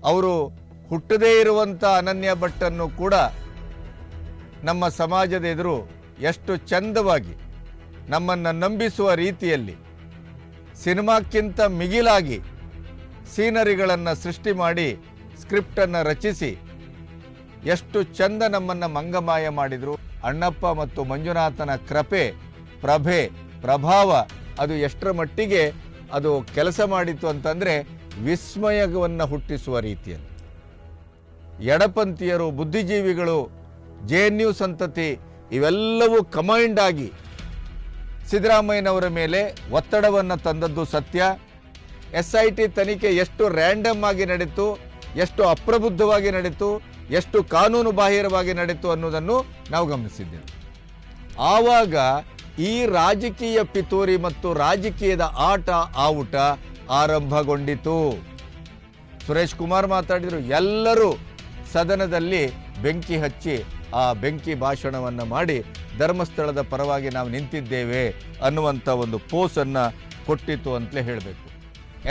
ಅವರು ಹುಟ್ಟದೇ ಇರುವಂಥ ಅನನ್ಯ ಭಟ್ಟನ್ನು ಕೂಡ ನಮ್ಮ ಸಮಾಜದ ಎದುರು ಎಷ್ಟು ಚಂದವಾಗಿ ನಮ್ಮನ್ನು ನಂಬಿಸುವ ರೀತಿಯಲ್ಲಿ ಸಿನಿಮಾಕ್ಕಿಂತ ಮಿಗಿಲಾಗಿ ಸೀನರಿಗಳನ್ನು ಸೃಷ್ಟಿ ಮಾಡಿ ಸ್ಕ್ರಿಪ್ಟನ್ನು ರಚಿಸಿ ಎಷ್ಟು ಚಂದ ನಮ್ಮನ್ನು ಮಂಗಮಾಯ ಮಾಡಿದರು. ಅಣ್ಣಪ್ಪ ಮತ್ತು ಮಂಜುನಾಥನ ಪ್ರಭೆ ಪ್ರಭಾವ ಅದು ಎಷ್ಟರ ಮಟ್ಟಿಗೆ ಅದು ಕೆಲಸ ಮಾಡಿತು ಅಂತಂದರೆ ವಿಸ್ಮಯವನ್ನು ಹುಟ್ಟಿಸುವ ರೀತಿಯಲ್ಲಿ ಎಡಪಂಥೀಯರು, ಬುದ್ಧಿಜೀವಿಗಳು, JNU ಸಂತತಿ ಇವೆಲ್ಲವೂ ಕಮೈಂಡ್ ಆಗಿ ಸಿದ್ದರಾಮಯ್ಯನವರ ಮೇಲೆ ಒತ್ತಡವನ್ನು ತಂದದ್ದು ಸತ್ಯ. SIT ತನಿಖೆ ಎಷ್ಟು ರ್ಯಾಂಡಮ್ ಆಗಿ ನಡೀತು, ಎಷ್ಟು ಅಪ್ರಬುದ್ಧವಾಗಿ ನಡೀತು, ಎಷ್ಟು ಕಾನೂನು ಬಾಹಿರವಾಗಿ ನಡೀತು ಅನ್ನೋದನ್ನು ನಾವು ಗಮನಿಸಿದ್ದೇವೆ. ಆವಾಗ ಈ ರಾಜಕೀಯ ಪಿತೂರಿ ಮತ್ತು ರಾಜಕೀಯದ ಆಟ ಆವುಟ ಆರಂಭಗೊಂಡಿತು. ಸುರೇಶ್ ಕುಮಾರ್ ಮಾತಾಡಿದರು, ಎಲ್ಲರೂ ಸದನದಲ್ಲಿ ಬೆಂಕಿ ಹಚ್ಚಿ ಆ ಬೆಂಕಿ ಭಾಷಣವನ್ನು ಮಾಡಿ ಧರ್ಮಸ್ಥಳದ ಪರವಾಗಿ ನಾವು ನಿಂತಿದ್ದೇವೆ ಅನ್ನುವಂಥ ಒಂದು ಪೋಸನ್ನು ಕೊಟ್ಟಿತು ಅಂತಲೇ ಹೇಳಬೇಕು.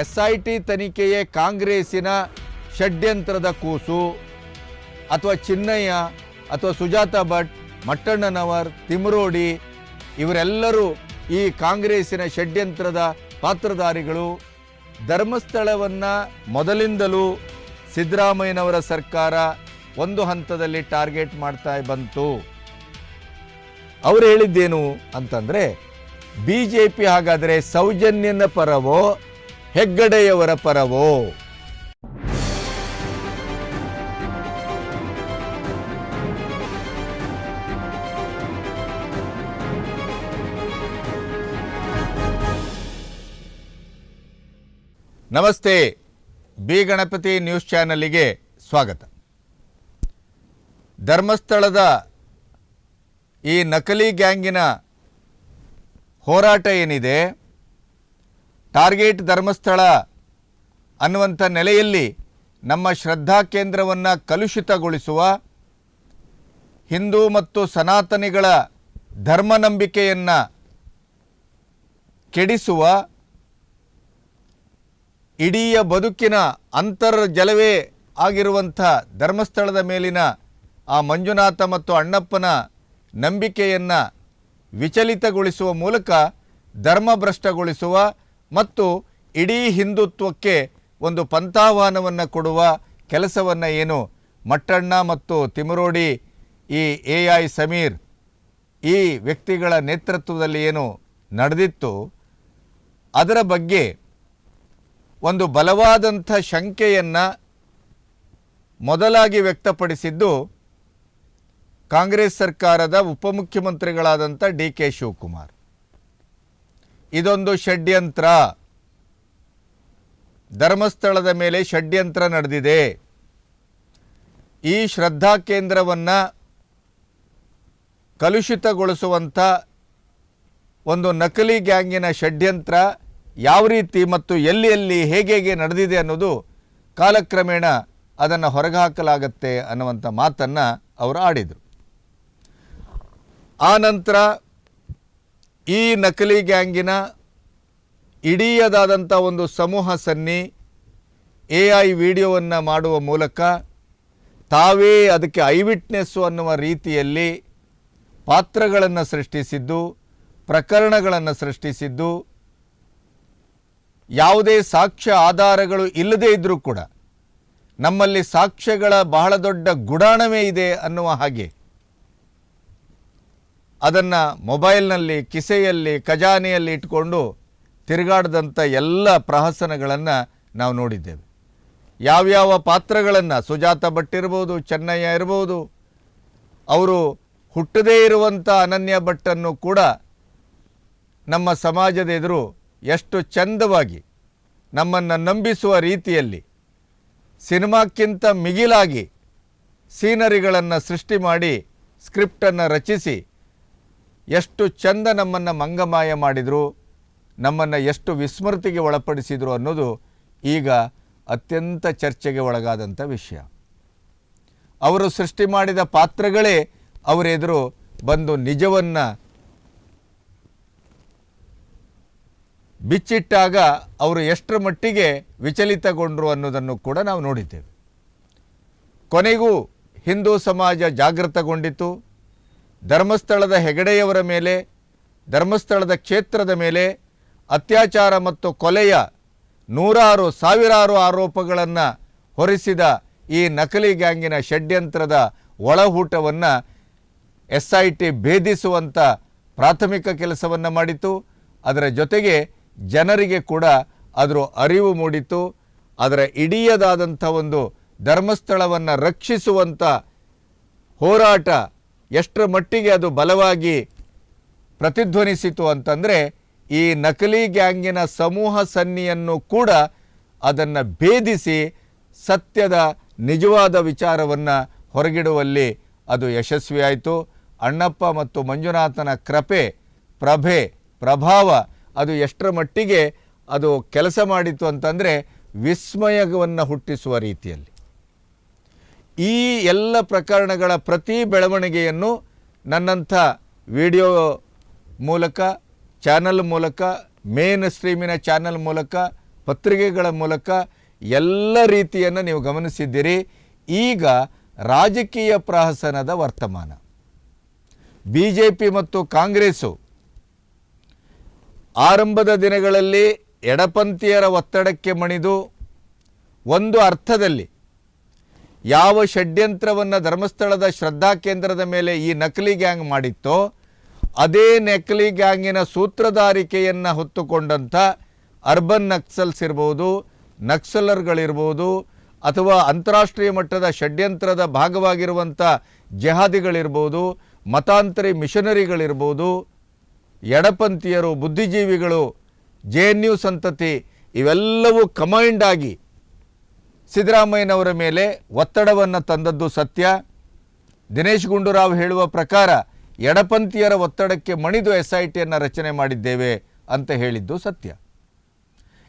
SIT ತನಿಖೆಯೇ ಕಾಂಗ್ರೆಸ್ಸಿನ ಷಡ್ಯಂತ್ರದ ಕೂಸು ಅಥವಾ ಚಿನ್ನಯ್ಯ ಅಥವಾ ಸುಜಾತಾ ಭಟ್, ಮಟ್ಟಣ್ಣನವರ್, ತಿಮರೋಡಿ ಇವರೆಲ್ಲರೂ ಈ ಕಾಂಗ್ರೆಸ್ಸಿನ ಷಡ್ಯಂತ್ರದ ಪಾತ್ರಧಾರಿಗಳು. ಧರ್ಮಸ್ಥಳವನ್ನು ಮೊದಲಿಂದಲೂ ಸಿದ್ದರಾಮಯ್ಯನವರ ಸರ್ಕಾರ ಒಂದು ಹಂತದಲ್ಲಿ ಟಾರ್ಗೆಟ್ ಮಾಡ್ತಾ ಬಂತು. ಅವರು ಹೇಳಿದ್ದೇನು ಅಂತಂದರೆ, BJP ಹಾಗಾದರೆ ಸೌಜನ್ಯನ ಪರವೋ ಹೆಗ್ಗಡೆಯವರ ಪರವೋ? ನಮಸ್ತೆ, ಬಿ ಗಣಪತಿ ನ್ಯೂಸ್ ಚಾನಲ್ಗೆ ಸ್ವಾಗತ. ಧರ್ಮಸ್ಥಳದ ಈ ನಕಲಿ ಗ್ಯಾಂಗಿನ ಹೋರಾಟ ಏನಿದೆ, ಟಾರ್ಗೆಟ್ ಧರ್ಮಸ್ಥಳ ಅನ್ನುವಂಥ ನೆಲೆಯಲ್ಲಿ ನಮ್ಮ ಶ್ರದ್ಧಾ ಕೇಂದ್ರವನ್ನು ಕಲುಷಿತಗೊಳಿಸುವ, ಹಿಂದೂ ಮತ್ತು ಸನಾತನಿಗಳ ಧರ್ಮ ನಂಬಿಕೆಯನ್ನು ಕೆಡಿಸುವ, ಇಡೀ ಬದುಕಿನ ಅಂತರ್ಜಲವೇ ಆಗಿರುವಂಥ ಧರ್ಮಸ್ಥಳದ ಮೇಲಿನ ಆ ಮಂಜುನಾಥ ಮತ್ತು ಅಣ್ಣಪ್ಪನ ನಂಬಿಕೆಯನ್ನು ವಿಚಲಿತಗೊಳಿಸುವ ಮೂಲಕ ಧರ್ಮಭ್ರಷ್ಟಗೊಳಿಸುವ ಮತ್ತು ಇಡೀ ಹಿಂದುತ್ವಕ್ಕೆ ಒಂದು ಪಂಥಾಹ್ವಾನವನ್ನು ಕೊಡುವ ಕೆಲಸವನ್ನು ಏನು ಮಟ್ಟಣ್ಣ ಮತ್ತು ತಿಮರೋಡಿ, ಈ AI ಸಮೀರ್ ಈ ವ್ಯಕ್ತಿಗಳ ನೇತೃತ್ವದಲ್ಲಿ ಏನು ನಡೆದಿತ್ತು, ಅದರ ಬಗ್ಗೆ ಒಂದು ಬಲವಾದಂಥ ಶಂಕೆಯನ್ನು ಮೊದಲಾಗಿ ವ್ಯಕ್ತಪಡಿಸಿದ್ದು ಕಾಂಗ್ರೆಸ್ ಸರ್ಕಾರದ ಉಪಮುಖ್ಯಮಂತ್ರಿಗಳಾದಂಥ DK ಶಿವಕುಮಾರ್. ಇದೊಂದು ಷಡ್ಯಂತ್ರ, ಧರ್ಮಸ್ಥಳದ ಮೇಲೆ ಷಡ್ಯಂತ್ರ ನಡೆದಿದೆ, ಈ ಶ್ರದ್ಧಾ ಕೇಂದ್ರವನ್ನು ಕಲುಷಿತಗೊಳಿಸುವಂಥ ಒಂದು ನಕಲಿ ಗ್ಯಾಂಗಿನ ಷಡ್ಯಂತ್ರ ಯಾವ ರೀತಿ ಮತ್ತು ಎಲ್ಲಿ ಹೇಗೆ ನಡೆದಿದೆ ಅನ್ನೋದು ಕಾಲಕ್ರಮೇಣ ಅದನ್ನು ಹೊರಗೆ ಹಾಕಲಾಗತ್ತೆ ಅನ್ನುವಂಥ ಮಾತನ್ನು ಅವರು ಆಡಿದರು. ಆ ನಂತರ ಈ ನಕಲಿ ಗ್ಯಾಂಗಿನ ಇಡೀದಾದಂಥ ಒಂದು ಸಮೂಹ ಸನ್ನಿ AI ವಿಡಿಯೋವನ್ನು ಮಾಡುವ ಮೂಲಕ ತಾವೇ ಅದಕ್ಕೆ ಐವಿಟ್ನೆಸ್ಸು ಅನ್ನುವ ರೀತಿಯಲ್ಲಿ ಪಾತ್ರಗಳನ್ನು ಸೃಷ್ಟಿಸಿದ್ದು, ಪ್ರಕರಣಗಳನ್ನು ಸೃಷ್ಟಿಸಿದ್ದು, ಯಾವುದೇ ಸಾಕ್ಷ್ಯ ಆಧಾರಗಳು ಇಲ್ಲದೇ ಇದ್ದರೂ ಕೂಡ ನಮ್ಮಲ್ಲಿ ಸಾಕ್ಷ್ಯಗಳ ಬಹಳ ದೊಡ್ಡ ಗುಡಾಣವೇ ಇದೆ ಅನ್ನುವ ಹಾಗೆ ಅದನ್ನು ಮೊಬೈಲ್ನಲ್ಲಿ, ಕಿಸೆಯಲ್ಲಿ, ಖಜಾನೆಯಲ್ಲಿ ಇಟ್ಕೊಂಡು ತಿರುಗಾಡಿದಂಥ ಎಲ್ಲ ಪ್ರಹಸನಗಳನ್ನು ನಾವು ನೋಡಿದ್ದೇವೆ. ಯಾವ್ಯಾವ ಪಾತ್ರಗಳನ್ನು, ಸುಜಾತಾ ಭಟ್ ಇರ್ಬೋದು, ಚೆನ್ನಯ್ಯ ಇರ್ಬೋದು, ಅವರು ಹುಟ್ಟದೇ ಇರುವಂಥ ಅನನ್ಯ ಭಟ್ಟನ್ನು ಕೂಡ ನಮ್ಮ ಸಮಾಜದ ಎದುರು ಎಷ್ಟು ಚಂದವಾಗಿ ನಮ್ಮನ್ನು ನಂಬಿಸುವ ರೀತಿಯಲ್ಲಿ ಸಿನಿಮಾಕ್ಕಿಂತ ಮಿಗಿಲಾಗಿ ಸೀನರಿಗಳನ್ನು ಸೃಷ್ಟಿ ಮಾಡಿ ಸ್ಕ್ರಿಪ್ಟನ್ನು ರಚಿಸಿ ಎಷ್ಟು ಚಂದ ನಮ್ಮನ್ನು ಮಂಗಮಾಯ ಮಾಡಿದರು, ನಮ್ಮನ್ನು ಎಷ್ಟು ವಿಸ್ಮೃತಿಗೆ ಒಳಪಡಿಸಿದರು ಅನ್ನೋದು ಈಗ ಅತ್ಯಂತ ಚರ್ಚೆಗೆ ಒಳಗಾದಂಥ ವಿಷಯ. ಅವರು ಸೃಷ್ಟಿ ಮಾಡಿದ ಪಾತ್ರಗಳೇ ಅವರೆದುರು ಬಂದು ನಿಜವನ್ನು ಬಿಚ್ಚಿಟ್ಟಾಗ ಅವರು ಎಷ್ಟರ ಮಟ್ಟಿಗೆ ವಿಚಲಿತಗೊಂಡರು ಅನ್ನೋದನ್ನು ಕೂಡ ನಾವು ನೋಡಿದ್ದೇವೆ. ಕೊನೆಗೂ ಹಿಂದೂ ಸಮಾಜ ಜಾಗೃತಗೊಂಡಿತು. ಧರ್ಮಸ್ಥಳದ ಹೆಗಡೆಯವರ ಮೇಲೆ, ಧರ್ಮಸ್ಥಳದ ಕ್ಷೇತ್ರದ ಮೇಲೆ ಅತ್ಯಾಚಾರ ಮತ್ತು ಕೊಲೆಯ ನೂರಾರು ಸಾವಿರಾರು ಆರೋಪಗಳನ್ನು ಹೊರಿಸಿದ ಈ ನಕಲಿ ಗ್ಯಾಂಗಿನ ಷಡ್ಯಂತ್ರದ ಒಳಹೂಟವನ್ನು SIT ಭೇದಿಸುವಂಥ ಪ್ರಾಥಮಿಕ ಕೆಲಸವನ್ನು ಮಾಡಿತು. ಅದರ ಜೊತೆಗೆ ಜನರಿಗೆ ಕೂಡ ಅದರ ಅರಿವು ಮೂಡಿತು. ಅದರ ಇಡೀದಾದಂಥ ಒಂದು ಧರ್ಮಸ್ಥಳವನ್ನು ರಕ್ಷಿಸುವಂಥ ಹೋರಾಟ ಎಷ್ಟರ ಮಟ್ಟಿಗೆ ಅದು ಬಲವಾಗಿ ಪ್ರತಿಧ್ವನಿಸಿತು ಅಂತಂದರೆ, ಈ ನಕಲಿ ಗ್ಯಾಂಗಿನ ಸಮೂಹ ಸನ್ನಿಯನ್ನು ಕೂಡ ಅದನ್ನು ಭೇದಿಸಿ ಸತ್ಯದ ನಿಜವಾದ ವಿಚಾರವನ್ನು ಹೊರಗಿಡುವಲ್ಲಿ ಅದು ಯಶಸ್ವಿಯಾಯಿತು. ಅಣ್ಣಪ್ಪ ಮತ್ತು ಮಂಜುನಾಥನ ಪ್ರಭಾವ ಅದು ಎಷ್ಟರ ಮಟ್ಟಿಗೆ ಅದು ಕೆಲಸ ಮಾಡಿತು ಅಂತಂದರೆ ವಿಸ್ಮಯವನ್ನು ಹುಟ್ಟಿಸುವ ರೀತಿಯಲ್ಲಿ. ಈ ಎಲ್ಲ ಪ್ರಕರಣಗಳ ಪ್ರತಿ ಬೆಳವಣಿಗೆಯನ್ನು ನನ್ನಂಥ ವಿಡಿಯೋ ಮೂಲಕ, ಚಾನಲ್ ಮೂಲಕ, ಮೇನ್ ಸ್ಟ್ರೀಮಿನ ಚಾನಲ್ ಮೂಲಕ, ಪತ್ರಿಕೆಗಳ ಮೂಲಕ ಎಲ್ಲ ರೀತಿಯನ್ನು ನೀವು ಗಮನಿಸಿದ್ದೀರಿ. ಈಗ ರಾಜಕೀಯ ಪ್ರಹಸನದ ವರ್ತಮಾನ. BJP ಮತ್ತು ಕಾಂಗ್ರೆಸ್ಸು ಆರಂಭದ ದಿನಗಳಲ್ಲಿ ಎಡಪಂಥೀಯರ ಒತ್ತಡಕ್ಕೆ ಮಣಿದು ಒಂದು ಅರ್ಥದಲ್ಲಿ ಯಾವ ಷಡ್ಯಂತ್ರವನ್ನು ಧರ್ಮಸ್ಥಳದ ಶ್ರದ್ಧಾ ಕೇಂದ್ರದ ಮೇಲೆ ಈ ನಕಲಿ ಗ್ಯಾಂಗ್ ಮಾಡಿತ್ತೋ ಅದೇ ನಕಲಿ ಗ್ಯಾಂಗಿನ ಸೂತ್ರಧಾರಿಕೆಯನ್ನು ಹೊತ್ತುಕೊಂಡಂಥ ಅರ್ಬನ್ ನಕ್ಸಲ್ಸ್ ಇರ್ಬೋದು, ನಕ್ಸಲರ್ಗಳಿರ್ಬೋದು, ಅಥವಾ ಅಂತಾರಾಷ್ಟ್ರೀಯ ಮಟ್ಟದ ಷಡ್ಯಂತ್ರದ ಭಾಗವಾಗಿರುವಂಥ ಜೆಹಾದಿಗಳಿರ್ಬೋದು, ಮತಾಂತರಿ ಮಿಷನರಿಗಳಿರ್ಬೋದು, ಎಡಪಂಥೀಯರು, ಬುದ್ಧಿಜೀವಿಗಳು, JNU ಸಂತತಿ, ಇವೆಲ್ಲವೂ ಕಮೈಂಡ್ ಆಗಿ ಸಿದ್ದರಾಮಯ್ಯನವರ ಮೇಲೆ ಒತ್ತಡವನ್ನು ತಂದದ್ದು ಸತ್ಯ. ದಿನೇಶ್ ಗುಂಡೂರಾವ್ ಹೇಳುವ ಪ್ರಕಾರ ಎಡಪಂಥೀಯರ ಒತ್ತಡಕ್ಕೆ ಮಣಿದು SITಯನ್ನು ರಚನೆ ಮಾಡಿದ್ದೇವೆ ಅಂತ ಹೇಳಿದ್ದು ಸತ್ಯ.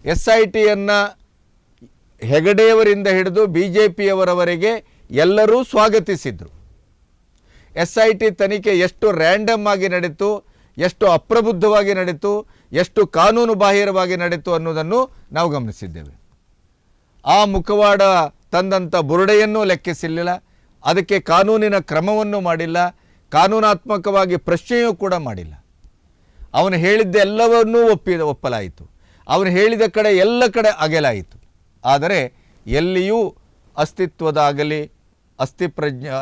SITಯನ್ನು ಹೆಗಡೆಯವರಿಂದ ಹಿಡಿದು BJPಯವರವರೆಗೆ ಎಲ್ಲರೂ ಸ್ವಾಗತಿಸಿದರು. SIT ತನಿಖೆ ಎಷ್ಟು ರ್ಯಾಂಡಮ್ ಆಗಿ ನಡೀತು, ಎಷ್ಟು ಅಪ್ರಬುದ್ಧವಾಗಿ ನಡೀತು, ಎಷ್ಟು ಕಾನೂನು ಬಾಹಿರವಾಗಿ ನಡೀತು ಅನ್ನೋದನ್ನು ನಾವು ಗಮನಿಸಿದ್ದೇವೆ. ಆ ಮುಖವಾಡ ತಂದಂಥ ಬುರುಡೆಯನ್ನೂ ಲೆಕ್ಕಿಸಲಿಲ್ಲ, ಅದಕ್ಕೆ ಕಾನೂನಿನ ಕ್ರಮವನ್ನು ಮಾಡಿಲ್ಲ, ಕಾನೂನಾತ್ಮಕವಾಗಿ ಪ್ರಶ್ನೆಯೂ ಕೂಡ ಮಾಡಿಲ್ಲ. ಅವನು ಹೇಳಿದ್ದೆಲ್ಲವನ್ನೂ ಒಪ್ಪಲಾಯಿತು. ಅವನು ಹೇಳಿದ ಕಡೆ ಎಲ್ಲ ಕಡೆ ಅಗೆಲಾಯಿತು. ಆದರೆ ಎಲ್ಲಿಯೂ ಅಸ್ತಿತ್ವದಾಗಲಿ,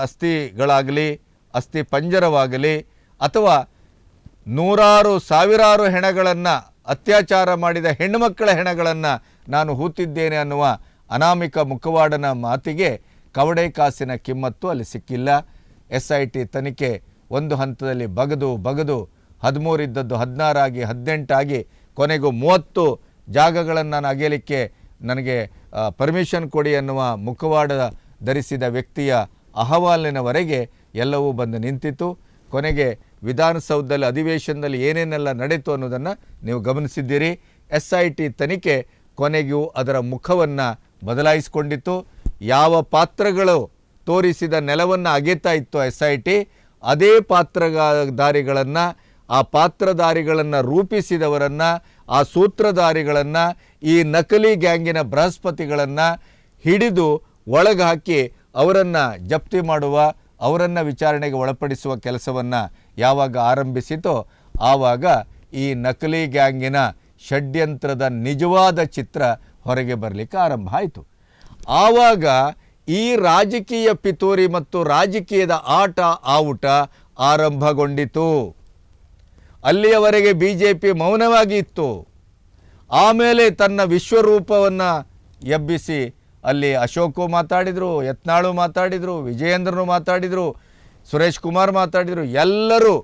ಅಸ್ಥಿಗಳಾಗಲಿ, ಅಸ್ಥಿ ಪಂಜರವಾಗಲಿ, ಅಥವಾ ನೂರಾರು ಸಾವಿರಾರು ಹೆಣಗಳನ್ನು, ಅತ್ಯಾಚಾರ ಮಾಡಿದ ಹೆಣ್ಣುಮಕ್ಕಳ ಹೆಣಗಳನ್ನು ನಾನು ಹೂತಿದ್ದೇನೆ ಅನ್ನುವ ಅನಾಮಿಕ ಮುಖವಾಡನ ಮಾತಿಗೆ ಕವಡೆ ಕಾಸಿನ ಕಿಮ್ಮತ್ತು ಅಲ್ಲಿ ಸಿಕ್ಕಿಲ್ಲ. SIT ತನಿಖೆ ಒಂದು ಹಂತದಲ್ಲಿ ಬಗದು 13 ಇದ್ದದ್ದು 16 ಆಗಿ 18 ಆಗಿ ಕೊನೆಗೂ 30 ಜಾಗಗಳನ್ನು ನಾನು ಅಗೆಯಲಿಕ್ಕೆ ನನಗೆ ಪರ್ಮಿಷನ್ ಕೊಡಿ ಅನ್ನುವ ಮುಖವಾಡ ಧರಿಸಿದ ವ್ಯಕ್ತಿಯ ಅಹವಾಲಿನವರೆಗೆ ಎಲ್ಲವೂ ಬಂದು ನಿಂತಿತು. ಕೊನೆಗೆ ವಿಧಾನಸೌಧದಲ್ಲಿ ಅಧಿವೇಶನದಲ್ಲಿ ಏನೇನೆಲ್ಲ ನಡೆಯಿತು ಅನ್ನೋದನ್ನು ನೀವು ಗಮನಿಸಿದ್ದೀರಿ. SIT ತನಿಖೆ ಕೊನೆಗೂ ಅದರ ಮುಖವನ್ನು ಬದಲಾಯಿಸಿಕೊಂಡಿತು. ಯಾವ ಪಾತ್ರಗಳು ತೋರಿಸಿದ ನೆಲವನ್ನು ಅಗೆತಾ ಇತ್ತು SIT, ಅದೇ ಪಾತ್ರಧಾರಿಗಳನ್ನು, ಆ ಪಾತ್ರಧಾರಿಗಳನ್ನು ರೂಪಿಸಿದವರನ್ನು, ಆ ಸೂತ್ರಧಾರಿಗಳನ್ನು, ಈ ನಕಲಿ ಗ್ಯಾಂಗಿನ ಬೃಹಸ್ಪತಿಗಳನ್ನು ಹಿಡಿದು ಒಳಗೆ ಹಾಕಿ ಅವರನ್ನು ಜಪ್ತಿ ಮಾಡುವ, ಅವರನ್ನು ವಿಚಾರಣೆಗೆ ಒಳಪಡಿಸುವ ಕೆಲಸವನ್ನು ಯಾವಾಗ ಆರಂಭಿಸಿತೋ ಆವಾಗ ಈ ನಕಲಿ ಗ್ಯಾಂಗಿನ ಷಡ್ಯಂತ್ರದ ನಿಜವಾದ ಚಿತ್ರ ಹೊರಗೆ ಬರಲಿಕ್ಕೆ ಆರಂಭ ಆಯಿತು. ಆವಾಗ ಈ ರಾಜಕೀಯ ಪಿತೂರಿ ಮತ್ತು ರಾಜಕೀಯದ ಆಟ ಆವುಟ ಆರಂಭಗೊಂಡಿತು. ಅಲ್ಲಿಯವರೆಗೆ BJP ಮೌನವಾಗಿ ಇತ್ತು. ಆಮೇಲೆ ತನ್ನ ವಿಶ್ವರೂಪವನ್ನು ಎಬ್ಬಿಸಿ ಅಲ್ಲಿ ಅಶೋಕು ಮಾತಾಡಿದರು, ಯತ್ನಾಳು ಮಾತಾಡಿದರು, ವಿಜಯೇಂದ್ರನು ಮಾತಾಡಿದರು, ಸುರೇಶ್ ಕುಮಾರ್ ಮಾತಾಡಿದರು. ಎಲ್ಲರೂ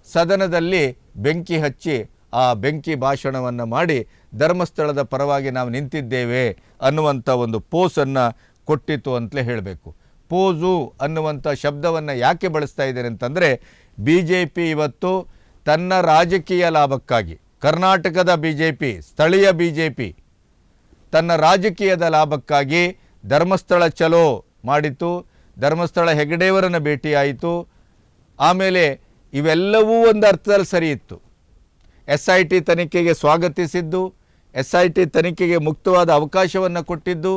ಸದನದಲ್ಲಿ ಬೆಂಕಿ ಹಚ್ಚಿ ಆ ಬೆಂಕಿ ಭಾಷಣವನ್ನು ಮಾಡಿ ಧರ್ಮಸ್ಥಳದ ಪರವಾಗಿ ನಾವು ನಿಂತಿದ್ದೇವೆ ಅನ್ನುವಂಥ ಒಂದು ಪೋಸನ್ನು ಕೊಟ್ಟಿತು ಅಂತಲೇ ಹೇಳಬೇಕು. ಪೋಸು ಅನ್ನುವಂಥ ಶಬ್ದವನ್ನು ಯಾಕೆ ಬಳಸ್ತಾ ಇದ್ದಾರೆ ಅಂತಂದರೆ, BJP ಇವತ್ತು ತನ್ನ ರಾಜಕೀಯ ಲಾಭಕ್ಕಾಗಿ, ಕರ್ನಾಟಕದ BJP, ಸ್ಥಳೀಯ BJP ತನ್ನ ರಾಜಕೀಯದ ಲಾಭಕ್ಕಾಗಿ ಧರ್ಮಸ್ಥಳ ಚಲೋ ಮಾಡಿತು, ಧರ್ಮಸ್ಥಳ ಹೆಗಡೆಯವರನ್ನು ಭೇಟಿಯಾಯಿತು. ಆಮೇಲೆ ಇವೆಲ್ಲವೂ ಒಂದು ಅರ್ಥದಲ್ಲಿ ಸರಿ ಇತ್ತು. SIT ತನಿಖೆಗೆ ಸ್ವಾಗತಿಸಿದ್ದು, SIT ತನಿಖೆಗೆ ಮುಕ್ತವಾದ ಅವಕಾಶವನ್ನು ಕೊಟ್ಟಿದ್ದು,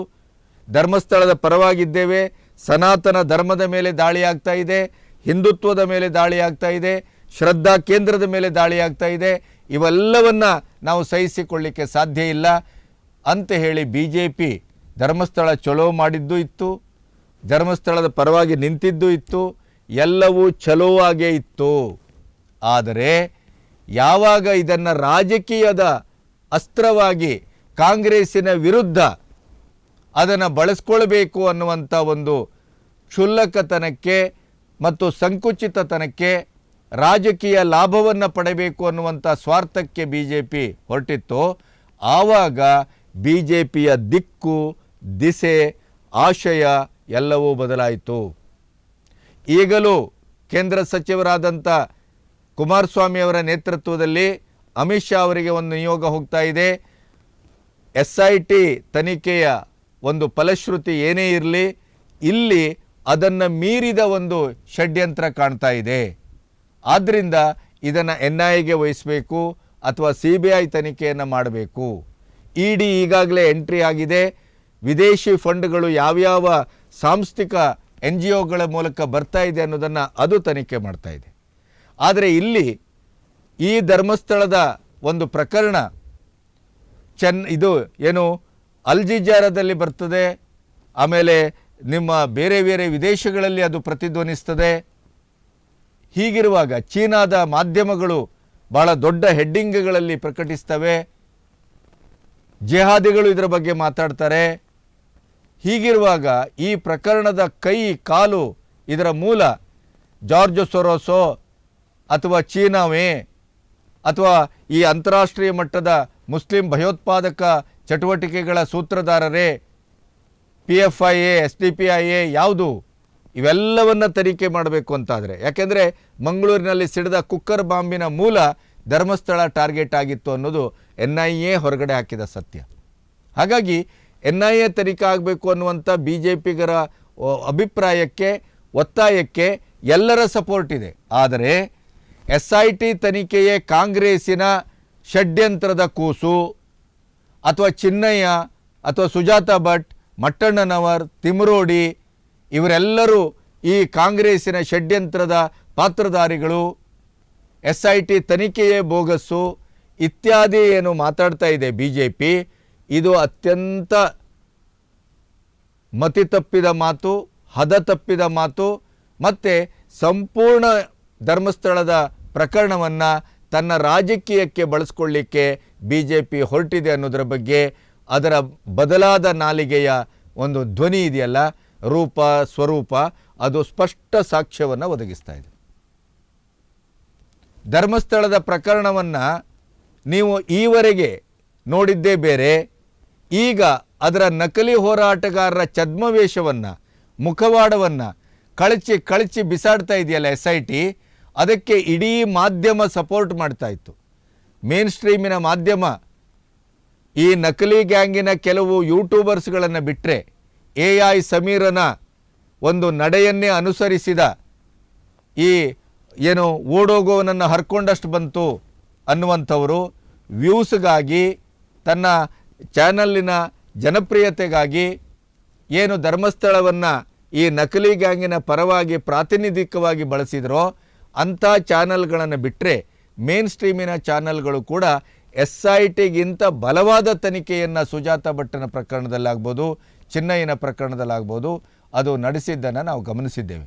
ಧರ್ಮಸ್ಥಳದ ಪರವಾಗಿದ್ದೇವೆ, ಸನಾತನ ಧರ್ಮದ ಮೇಲೆ ದಾಳಿ ಆಗ್ತಾ ಇದೆ, ಹಿಂದುತ್ವದ ಮೇಲೆ ದಾಳಿ ಆಗ್ತಾ ಇದೆ, ಶ್ರದ್ಧಾ ಕೇಂದ್ರದ ಮೇಲೆ ದಾಳಿ ಆಗ್ತಾ ಇದೆ. ಇವೆಲ್ಲವನ್ನು ನಾವು ಸಹಿಸಿಕೊಳ್ಳಿಕ್ಕೆ ಸಾಧ್ಯ ಇಲ್ಲ ಅಂತ ಹೇಳಿ BJP ಧರ್ಮಸ್ಥಳ ಚಲೋ ಮಾಡಿದ್ದು ಇತ್ತು, ಧರ್ಮಸ್ಥಳದ ಪರವಾಗಿ ನಿಂತಿದ್ದು ಇತ್ತು, ಎಲ್ಲವೂ ಚಲೋ ಆಗೇ ಇತ್ತು. ಆದರೆ ಯಾವಾಗ ಇದನ್ನು ರಾಜಕೀಯದ ಅಸ್ತ್ರವಾಗಿ ಕಾಂಗ್ರೆಸ್ಸಿನ ವಿರುದ್ಧ ಅದನ್ನು ಬಳಸ್ಕೊಳ್ಬೇಕು ಅನ್ನುವಂಥ ಒಂದು ಕ್ಷುಲ್ಲಕತನಕ್ಕೆ ಮತ್ತು ಸಂಕುಚಿತತನಕ್ಕೆ, ರಾಜಕೀಯ ಲಾಭವನ್ನು ಪಡೆಯಬೇಕು ಅನ್ನುವಂಥ ಸ್ವಾರ್ಥಕ್ಕೆ BJP ಹೊರಟಿತ್ತು, ಆವಾಗ BJPಯ ದಿಕ್ಕು, ದಿಸೆ, ಆಶಯ ಎಲ್ಲವೂ ಬದಲಾಯಿತು. ಈಗಲೂ ಕೇಂದ್ರ ಸಚಿವರಾದಂಥ ಕುಮಾರಸ್ವಾಮಿ ಅವರ ನೇತೃತ್ವದಲ್ಲಿ ಅಮಿತ್ ಶಾ ಅವರಿಗೆ ಒಂದು ನಿಯೋಗ ಹೋಗ್ತಾ ಇದೆ. SIT ತನಿಖೆಯ ಒಂದು ಫಲಶ್ರುತಿ ಏನೇ ಇರಲಿ, ಇಲ್ಲಿ ಅದನ್ನು ಮೀರಿದ ಒಂದು ಷಡ್ಯಂತ್ರ ಕಾಣ್ತಾ ಇದೆ. ಆದ್ದರಿಂದ ಇದನ್ನು NIAಗೆ ವಹಿಸಬೇಕು ಅಥವಾ CBI ತನಿಖೆಯನ್ನು ಮಾಡಬೇಕು. ED ಈಗಾಗಲೇ ಎಂಟ್ರಿ ಆಗಿದೆ. ವಿದೇಶಿ ಫಂಡ್ಗಳು ಯಾವ್ಯಾವ ಸಾಂಸ್ಥಿಕ NGOಗಳ ಮೂಲಕ ಬರ್ತಾ ಇದೆ ಅನ್ನೋದನ್ನು ಅದು ತನಿಖೆ ಮಾಡ್ತಾ ಇದೆ. ಆದರೆ ಇಲ್ಲಿ ಈ ಧರ್ಮಸ್ಥಳದ ಒಂದು ಪ್ರಕರಣ ಇದು ಏನು ಅಲ್ ಜಜೀರಾದಲ್ಲಿ ಬರ್ತದೆ, ಆಮೇಲೆ ನಿಮ್ಮ ಬೇರೆ ಬೇರೆ ವಿದೇಶಗಳಲ್ಲಿ ಅದು ಪ್ರತಿಧ್ವನಿಸ್ತದೆ. ಹೀಗಿರುವಾಗ ಚೀನಾದ ಮಾಧ್ಯಮಗಳು ಬಹಳ ದೊಡ್ಡ ಹೆಡ್ಡಿಂಗ್ಗಳಲ್ಲಿ ಪ್ರಕಟಿಸ್ತವೆ, ಜಿಹಾದಿಗಳು ಇದರ ಬಗ್ಗೆ ಮಾತಾಡ್ತಾರೆ. ಹೀಗಿರುವಾಗ ಈ ಪ್ರಕರಣದ ಕೈ ಕಾಲು ಇದರ ಮೂಲ ಜಾರ್ಜ್ ಸೊರೋಸೋ ಅಥವಾ ಚೀನಾವೇ ಅಥವಾ ಈ ಅಂತಾರಾಷ್ಟ್ರೀಯ ಮಟ್ಟದ ಮುಸ್ಲಿಂ ಭಯೋತ್ಪಾದಕ ಚಟುವಟಿಕೆಗಳ ಸೂತ್ರಧಾರರೇ, PFIA, SDPIA ಯಾವುದು? ಇವೆಲ್ಲವನ್ನು ತನಿಖೆ ಮಾಡಬೇಕು ಅಂತಾದರೆ, ಯಾಕೆಂದರೆ ಮಂಗಳೂರಿನಲ್ಲಿ ಸಿಡಿದ ಕುಕ್ಕರ್ ಬಾಂಬಿನ ಮೂಲ ಧರ್ಮಸ್ಥಳ ಟಾರ್ಗೆಟ್ ಆಗಿತ್ತು ಅನ್ನೋದು NIA ಹೊರಗಡೆ ಹಾಕಿದ ಸತ್ಯ. ಹಾಗಾಗಿ NIA ತನಿಖೆ ಆಗಬೇಕು ಅನ್ನುವಂಥ BJPಗರ ಅಭಿಪ್ರಾಯಕ್ಕೆ, ಒತ್ತಾಯಕ್ಕೆ ಎಲ್ಲರ ಸಪೋರ್ಟ್ ಇದೆ. ಆದರೆ SIT ತನಿಖೆಯೇ ಕಾಂಗ್ರೆಸ್ಸಿನ ಷಡ್ಯಂತ್ರದ ಕೂಸು ಅಥವಾ ಚಿನ್ನಯ್ಯ ಅಥವಾ ಸುಜಾತಾ ಭಟ್, ಮಟ್ಟಣ್ಣನವರ್, ತಿಮರೋಡಿ ಇವರೆಲ್ಲರೂ ಈ ಕಾಂಗ್ರೆಸ್ಸಿನ ಷಡ್ಯಂತ್ರದ ಪಾತ್ರಧಾರಿಗಳು, SIT ತನಿಖೆಯೇ ಬೋಗಸ್ಸು ಇತ್ಯಾದಿ ಏನು ಮಾತಾಡ್ತಾ ಇದೆ BJP, ಇದು ಅತ್ಯಂತ ಮತಿ ತಪ್ಪಿದ ಮಾತು, ಹದ ತಪ್ಪಿದ ಮಾತು. ಮತ್ತು ಸಂಪೂರ್ಣ ಧರ್ಮಸ್ಥಳದ ಪ್ರಕರಣವನ್ನು ತನ್ನ ರಾಜಕೀಯಕ್ಕೆ ಬಳಸ್ಕೊಳ್ಳಿಕ್ಕೆ BJP ಹೊರಟಿದೆ ಅನ್ನೋದರ ಬಗ್ಗೆ ಅದರ ಬದಲಾದ ನಾಲಿಗೆಯ ಒಂದು ಧ್ವನಿ ಇದೆಯಲ್ಲ, ರೂಪ ಸ್ವರೂಪ, ಅದು ಸ್ಪಷ್ಟ ಸಾಕ್ಷ್ಯವನ್ನು ಒದಗಿಸ್ತಾ ಇದೆ. ಧರ್ಮಸ್ಥಳದ ಪ್ರಕರಣವನ್ನು ನೀವು ಈವರೆಗೆ ನೋಡಿದ್ದೇ ಬೇರೆ. ಈಗ ಅದರ ನಕಲಿ ಹೋರಾಟಗಾರರ ಛದ್ಮವೇಷವನ್ನು, ಮುಖವಾಡವನ್ನು ಕಳಚಿ ಬಿಸಾಡ್ತಾ ಇದೆಯಲ್ಲ SIT, ಅದಕ್ಕೆ ಇಡೀ ಮಾಧ್ಯಮ ಸಪೋರ್ಟ್ ಮಾಡ್ತಾ ಇತ್ತು. ಮೇನ್ ಸ್ಟ್ರೀಮಿನ ಮಾಧ್ಯಮ ಈ ನಕಲಿ ಗ್ಯಾಂಗಿನ ಕೆಲವು ಯೂಟ್ಯೂಬರ್ಸ್ಗಳನ್ನು ಬಿಟ್ಟರೆ, AI ಸಮೀರನ ಒಂದು ನಡೆಯನ್ನೇ ಅನುಸರಿಸಿದ ಈ ಏನು ಓಡೋಗೋನನ್ನು ಹರ್ಕೊಂಡಷ್ಟು ಬಂತು ಅನ್ನುವಂಥವರು ವ್ಯೂಸ್ಗಾಗಿ, ತನ್ನ ಚಾನಲ್ಲಿನ ಜನಪ್ರಿಯತೆಗಾಗಿ ಏನು ಧರ್ಮಸ್ಥಳವನ್ನು ಈ ನಕಲಿ ಗ್ಯಾಂಗಿನ ಪರವಾಗಿ ಪ್ರಾತಿನಿಧಿಕವಾಗಿ ಬಳಸಿದರೋ ಅಂಥ ಚಾನಲ್ಗಳನ್ನು ಬಿಟ್ಟರೆ ಮೇನ್ ಸ್ಟ್ರೀಮಿನ ಚಾನಲ್ಗಳು ಕೂಡ SITಗಿಂತ ಬಲವಾದ ತನಿಖೆಯನ್ನು ಸುಜಾತಾ ಭಟ್ಟನ ಪ್ರಕರಣದಲ್ಲಾಗ್ಬೋದು, ಚಿನ್ನಯ್ಯನ ಪ್ರಕರಣದಲ್ಲಾಗ್ಬೋದು ಅದು ನಡೆಸಿದ್ದನ್ನು ನಾವು ಗಮನಿಸಿದ್ದೇವೆ.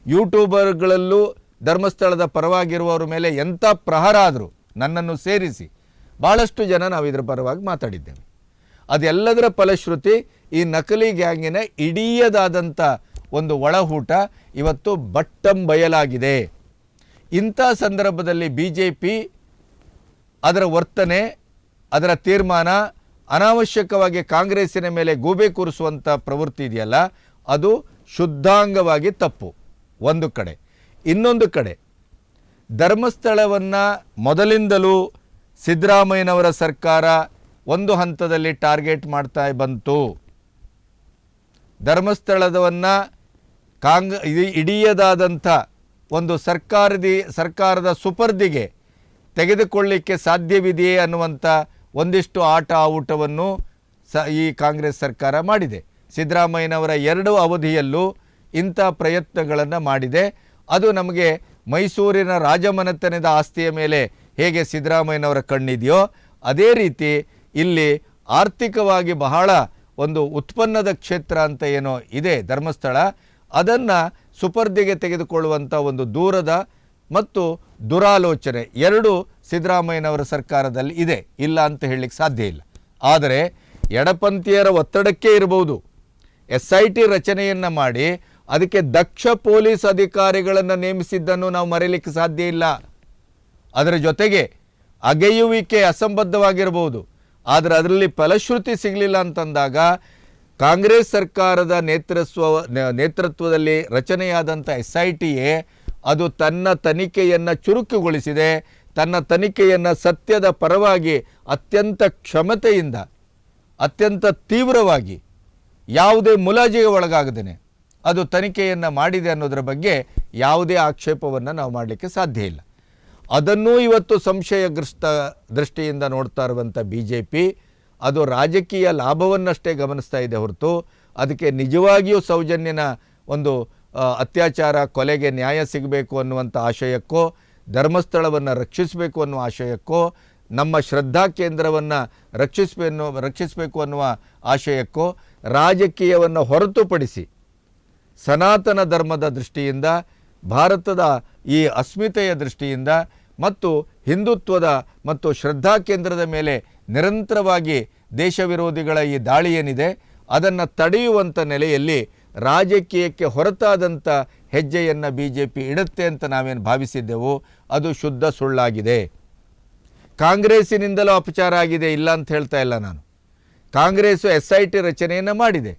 ಯೂಟ್ಯೂಬರ್ಗಳಲ್ಲೂ ಧರ್ಮಸ್ಥಳದ ಪರವಾಗಿರುವವರ ಮೇಲೆ ಎಂಥ ಪ್ರಹಾರ ಆದರೂ ನನ್ನನ್ನು ಸೇರಿಸಿ ಭಾಳಷ್ಟು ಜನ ನಾವು ಇದರ ಪರವಾಗಿ ಮಾತಾಡಿದ್ದೇವೆ. ಅದೆಲ್ಲದರ ಫಲಶ್ರುತಿ ಈ ನಕಲಿ ಗ್ಯಾಂಗಿನ ಇಡೀಯದಾದಂಥ ಒಂದು ಒಳಹೂಟ ಇವತ್ತು ಬಟ್ಟಂಬಯಲಾಗಿದೆ. ಇಂಥ ಸಂದರ್ಭದಲ್ಲಿ BJP ಅದರ ವರ್ತನೆ, ಅದರ ತೀರ್ಮಾನ, ಅನಾವಶ್ಯಕವಾಗಿ ಕಾಂಗ್ರೆಸ್ಸಿನ ಮೇಲೆ ಗೂಬೆ ಕೂರಿಸುವಂಥ ಪ್ರವೃತ್ತಿ ಇದೆಯಲ್ಲ, ಅದು ಶುದ್ಧಾಂಗವಾಗಿ ತಪ್ಪು ಒಂದು ಕಡೆ. ಇನ್ನೊಂದು ಕಡೆ ಧರ್ಮಸ್ಥಳವನ್ನು ಮೊದಲಿಂದಲೂ ಸಿದ್ದರಾಮಯ್ಯನವರ ಸರ್ಕಾರ ಒಂದು ಹಂತದಲ್ಲಿ ಟಾರ್ಗೆಟ್ ಮಾಡ್ತಾ ಬಂತು. ಧರ್ಮಸ್ಥಳದವನ್ನು ಇಡೀಯದಾದಂಥ ಒಂದು ಸರ್ಕಾರದ ಸುಪರ್ದಿಗೆ ತೆಗೆದುಕೊಳ್ಳಿಕ್ಕೆ ಸಾಧ್ಯವಿದೆಯೇ ಅನ್ನುವಂಥ ಒಂದಿಷ್ಟು ಆಟ ಊಟವನ್ನು ಈ ಕಾಂಗ್ರೆಸ್ ಸರ್ಕಾರ ಮಾಡಿದೆ. ಸಿದ್ದರಾಮಯ್ಯನವರ 2 ಅವಧಿಯಲ್ಲೂ ಇಂಥ ಪ್ರಯತ್ನಗಳನ್ನು ಮಾಡಿದೆ. ಅದು ನಮಗೆ ಮೈಸೂರಿನ ರಾಜಮನೆತನದ ಆಸ್ತಿಯ ಮೇಲೆ ಹೇಗೆ ಸಿದ್ದರಾಮಯ್ಯನವರ ಕಣ್ಣಿದೆಯೋ ಅದೇ ರೀತಿ ಇಲ್ಲಿ ಆರ್ಥಿಕವಾಗಿ ಬಹಳ ಒಂದು ಉತ್ಪನ್ನದ ಕ್ಷೇತ್ರ ಅಂತ ಏನೋ ಇದೆ ಧರ್ಮಸ್ಥಳ, ಅದನ್ನು ಸುಪರ್ದಿಗೆ ತೆಗೆದುಕೊಳ್ಳುವಂಥ ಒಂದು ದೂರದ ಮತ್ತು ದುರಾಲೋಚನೆ 2 ಸಿದ್ದರಾಮಯ್ಯನವರ ಸರ್ಕಾರದಲ್ಲಿ ಇದೆ, ಇಲ್ಲ ಅಂತ ಹೇಳಲಿಕ್ಕೆ ಸಾಧ್ಯ ಇಲ್ಲ. ಆದರೆ ಎಡಪಂಥೀಯರ ಒತ್ತಡಕ್ಕೆ ಇರಬಹುದು. SIT ರಚನೆಯನ್ನು ಮಾಡಿ ಅದಕ್ಕೆ ದಕ್ಷ ಪೊಲೀಸ್ ಅಧಿಕಾರಿಗಳನ್ನು ನೇಮಿಸಿದ್ದನ್ನು ನಾವು ಮರೆಯಲಿಕ್ಕೆ ಸಾಧ್ಯ ಇಲ್ಲ. ಅದರ ಜೊತೆಗೆ ಅಗೆಯುವಿಕೆ ಅಸಂಬದ್ಧವಾಗಿರಬಹುದು, ಆದರೆ ಅದರಲ್ಲಿ ಫಲಶ್ರುತಿ ಸಿಗಲಿಲ್ಲ ಅಂತಂದಾಗ ಕಾಂಗ್ರೆಸ್ ಸರ್ಕಾರದ ನೇತೃತ್ವದಲ್ಲಿ ರಚನೆಯಾದಂಥ SITಯೇ ಅದು ತನ್ನ ತನಿಖೆಯನ್ನು ಚುರುಕುಗೊಳಿಸಿದೆ. ತನ್ನ ತನಿಖೆಯನ್ನು ಸತ್ಯದ ಪರವಾಗಿ ಅತ್ಯಂತ ಕ್ಷಮತೆಯಿಂದ ಅತ್ಯಂತ ತೀವ್ರವಾಗಿ ಯಾವುದೇ ಮುಲಾಜಿಗೆ ಒಳಗಾಗದೇನೆ ಅದು ತನಿಖೆಯನ್ನು ಮಾಡಿದೆ ಅನ್ನೋದರ ಬಗ್ಗೆ ಯಾವುದೇ ಆಕ್ಷೇಪವನ್ನು ನಾವು ಮಾಡಲಿಕ್ಕೆ ಸಾಧ್ಯ ಇಲ್ಲ. ಅದನ್ನೂ ಇವತ್ತು ಸಂಶಯಗ್ರಸ್ತ ದೃಷ್ಟಿಯಿಂದ ನೋಡ್ತಾ ಇರುವಂಥ BJP ಅದು ರಾಜಕೀಯ ಲಾಭವನ್ನಷ್ಟೇ ಗಮನಿಸ್ತಾ ಇದೆ ಹೊರತು ಅದಕ್ಕೆ ನಿಜವಾಗಿಯೂ ಸೌಜನ್ಯನ ಒಂದು ಅತ್ಯಾಚಾರ ಕೊಲೆಗೆ ನ್ಯಾಯ ಸಿಗಬೇಕು ಅನ್ನುವಂಥ ಆಶಯಕ್ಕೋ, ಧರ್ಮಸ್ಥಳವನ್ನು ರಕ್ಷಿಸಬೇಕು ಅನ್ನುವ ಆಶಯಕ್ಕೋ, ನಮ್ಮ ಶ್ರದ್ಧಾ ಕೇಂದ್ರವನ್ನು ರಕ್ಷಿಸಬೇಕು ಅನ್ನುವ ಆಶಯಕ್ಕೋ ರಾಜಕೀಯವನ್ನು ಹೊರತುಪಡಿಸಿ ಸನಾತನ ಧರ್ಮದ ದೃಷ್ಟಿಯಿಂದ, ಭಾರತದ ಈ ಅಸ್ಮಿತೆಯ ದೃಷ್ಟಿಯಿಂದ ಮತ್ತು ಹಿಂದುತ್ವದ ಮತ್ತು ಶ್ರದ್ಧಾ ಕೇಂದ್ರದ ಮೇಲೆ ನಿರಂತರವಾಗಿ ದೇಶ ವಿರೋಧಿಗಳ ಈ ದಾಳಿ ಏನಿದೆ ಅದನ್ನು ತಡೆಯುವಂಥ ನೆಲೆಯಲ್ಲಿ ರಾಜಕೀಯಕ್ಕೆ ಹೊರತಾದಂಥ ಹೆಜ್ಜೆಯನ್ನು BJP ಇಡುತ್ತೆ ಅಂತ ನಾವೇನು ಭಾವಿಸಿದ್ದೆವು ಅದು ಶುದ್ಧ ಸುಳ್ಳಾಗಿದೆ. ಕಾಂಗ್ರೆಸ್ಸಿನಿಂದಲೂ ಅಪಚಾರ ಆಗಿದೆ, ಇಲ್ಲ ಅಂತ ಹೇಳ್ತಾ ಇಲ್ಲ ನಾನು. ಕಾಂಗ್ರೆಸ್ಸು SIT ರಚನೆಯನ್ನು ಮಾಡಿದೆ,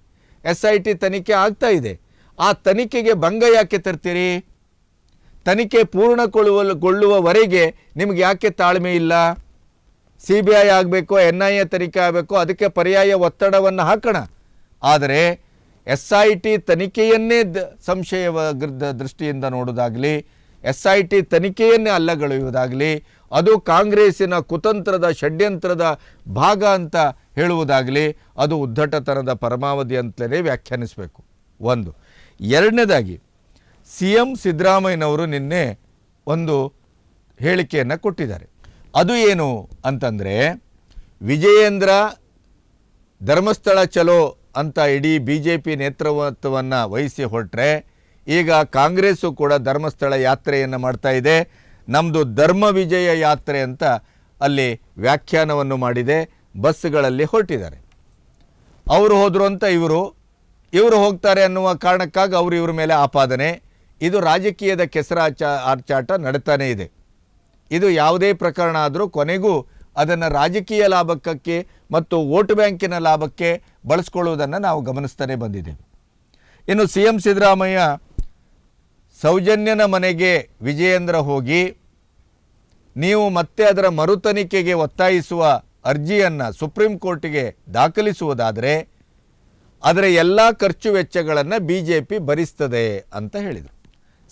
SIT ತನಿಖೆ ಆಗ್ತಾ ಇದೆ. ಆ ತನಿಖೆಗೆ ಭಂಗ ಯಾಕೆ ತರ್ತೀರಿ? ತನಿಖೆ ಪೂರ್ಣಗೊಳ್ಳುವವರೆಗೆ ನಿಮ್ಗೆ ಯಾಕೆ ತಾಳ್ಮೆ ಇಲ್ಲ? CBI ಆಗಬೇಕು, NIA ತನಿಖೆ ಆಗಬೇಕು, ಅದಕ್ಕೆ ಪರ್ಯಾಯ ಒತ್ತಡವನ್ನು ಹಾಕೋಣ. ಆದರೆ SIT ತನಿಖೆಯನ್ನೇ ಸಂಶಯ ದೃಷ್ಟಿಯಿಂದ ನೋಡೋದಾಗಲಿ, SIT ತನಿಖೆಯನ್ನೇ ಅಲ್ಲಗಳೆಯುವುದಾಗಲಿ, ಅದು ಕಾಂಗ್ರೆಸ್ಸಿನ ಕುತಂತ್ರದ ಷಡ್ಯಂತ್ರದ ಭಾಗ ಅಂತ ಹೇಳುವುದಾಗಲಿ ಅದು ಉದ್ದಟತನದ ಪರಮಾವಧಿ ಅಂತಲೇ ವ್ಯಾಖ್ಯಾನಿಸಬೇಕು. ಒಂದು. ಎರಡನೇದಾಗಿ CM ಸಿದ್ದರಾಮಯ್ಯನವರು ನಿನ್ನೆ ಒಂದು ಹೇಳಿಕೆಯನ್ನು ಕೊಟ್ಟಿದ್ದಾರೆ. ಅದು ಏನು ಅಂತಂದರೆ, ವಿಜಯೇಂದ್ರ ಧರ್ಮಸ್ಥಳ ಚಲೋ ಅಂತ ಇಡೀ BJP ನೇತೃತ್ವವನ್ನು ವಹಿಸಿ ಹೊರಟ್ರೆ ಈಗ ಕಾಂಗ್ರೆಸ್ಸು ಕೂಡ ಧರ್ಮಸ್ಥಳ ಯಾತ್ರೆಯನ್ನು ಮಾಡ್ತಾ ಇದೆ. ನಮ್ಮದು ಧರ್ಮ ವಿಜಯ ಯಾತ್ರೆ ಅಂತ ಅಲ್ಲಿ ವ್ಯಾಖ್ಯಾನವನ್ನು ಮಾಡಿದೆ. ಬಸ್ಗಳಲ್ಲಿ ಹೊರಟಿದ್ದಾರೆ. ಅವರು ಹೋದರು ಅಂತ ಇವರು ಹೋಗ್ತಾರೆ ಅನ್ನುವ ಕಾರಣಕ್ಕಾಗಿ ಇವ್ರ ಮೇಲೆ ಆಪಾದನೆ. ಇದು ರಾಜಕೀಯದ ಆರ್ಚಾಟ ನಡೀತಾನೇ ಇದೆ. ಇದು ಯಾವುದೇ ಪ್ರಕರಣ ಆದರೂ ಕೊನೆಗೂ ಅದನ್ನು ರಾಜಕೀಯ ಲಾಭಕ್ಕೆ ಮತ್ತು ವೋಟ್ ಬ್ಯಾಂಕಿನ ಲಾಭಕ್ಕೆ ಬಳಸ್ಕೊಳ್ಳುವುದನ್ನು ನಾವು ಗಮನಿಸ್ತಾನೆ ಬಂದಿದ್ದೇವೆ. ಇನ್ನು CM ಸಿದ್ದರಾಮಯ್ಯ ಸೌಜನ್ಯನ ಮನೆಗೆ ವಿಜಯೇಂದ್ರ ಹೋಗಿ ನೀವು ಮತ್ತೆ ಅದರ ಮರುತನಿಖೆಗೆ ಒತ್ತಾಯಿಸುವ ಅರ್ಜಿಯನ್ನು ಸುಪ್ರೀಂ ಕೋರ್ಟಿಗೆ ದಾಖಲಿಸುವುದಾದರೆ ಅದರ ಎಲ್ಲ ಖರ್ಚು ವೆಚ್ಚಗಳನ್ನು BJP ಭರಿಸ್ತದೆ ಅಂತ ಹೇಳಿದರು.